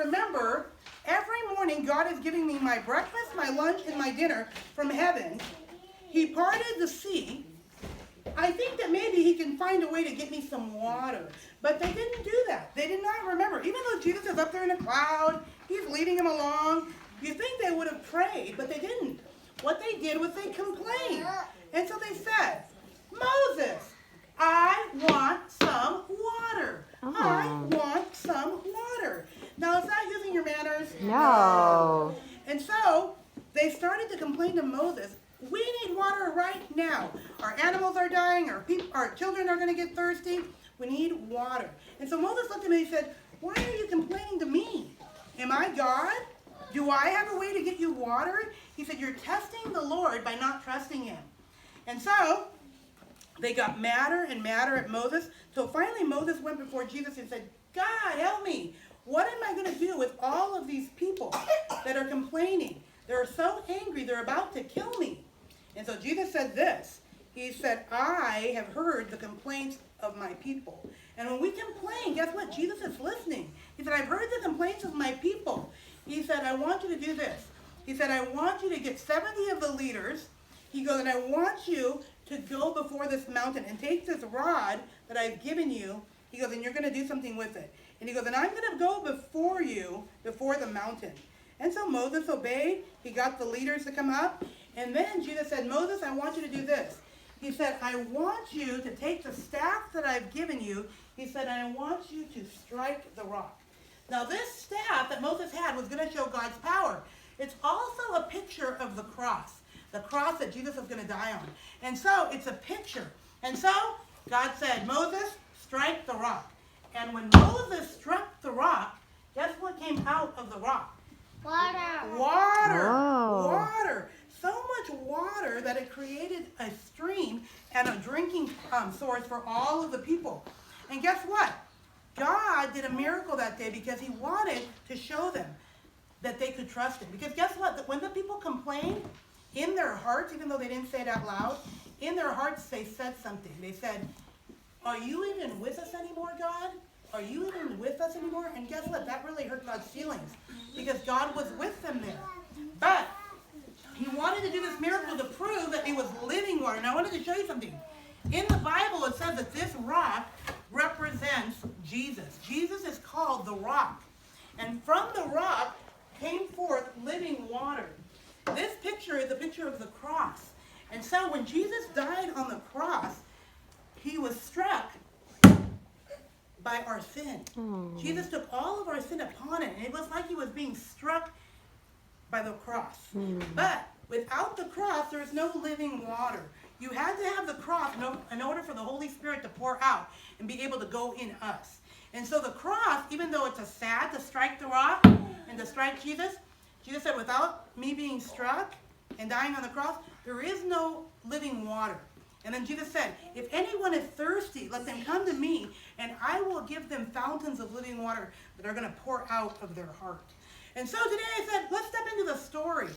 remember every morning God is giving me my breakfast, my lunch, and my dinner from heaven. He parted the sea. I think that maybe he can find a way to get me some water. But they didn't do that. They did not remember. Even though Jesus is up there in a cloud, he's leading them along, you think they would have prayed, but they didn't. What they did was they complained. And so they said, Moses, I want some water. I want some water. Now, is that using your manners? No. And so they started to complain to Moses, we need water right now. Our animals are dying. Our children are going to get thirsty. We need water. And so Moses looked at me and he said, why are you complaining to me? Am I God? Do I have a way to get you water? He said, you're testing the Lord by not trusting him. And so they got madder and madder at Moses. So finally Moses went before Jesus and said, God, help me. What am I going to do with all of these people that are complaining? They're so angry, they're about to kill me. And so Jesus said this. He said, I have heard the complaints of my people. And when we complain, guess what? Jesus is listening. He said, I've heard the complaints of my people. He said, I want you to do this. He said, I want you to get 70 of the leaders. He goes, and I want you to go before this mountain and take this rod that I've given you. He goes, and you're going to do something with it. And he goes, and I'm going to go before you, before the mountain. And so Moses obeyed. He got the leaders to come up. And then Jesus said, Moses, I want you to do this. He said, I want you to take the staff that I've given you. He said, I want you to strike the rock. Now this staff that Moses had was going to show God's power. It's also a picture of the cross that Jesus is going to die on. And so it's a picture. And so God said, Moses, strike the rock. And when Moses struck the rock, guess what came out of the rock? Water. Water. Oh. Water. So much water that it created a stream and a drinking source for all of the people. And guess what? God did a miracle that day because he wanted to show them that they could trust him. Because guess what? When the people complained, in their hearts, even though they didn't say it out loud, in their hearts they said something. They said, are you even with us anymore, God? Are you even with us anymore? And guess what? That really hurt God's feelings because God was with them there. But he wanted to do this miracle to prove that it was living water. Now I wanted to show you something. In the Bible it says that this rock represents Jesus. Jesus is called the rock. And from the rock came forth living water. This picture is a picture of the cross. And so when Jesus died on the cross, he was struck by our sin. Jesus took all of our sin upon it, and it was like he was being struck by the cross. But without the cross, there is no living water. You had to have the cross in order for the Holy Spirit to pour out and be able to go in us. And so the cross, even though it's a sad to strike the rock and to strike Jesus, Jesus said, without me being struck and dying on the cross, there is no living water. And then Jesus said, if anyone is thirsty, let them come to me, and I will give them fountains of living water that are going to pour out of their heart. And so today I said, let's step into the story.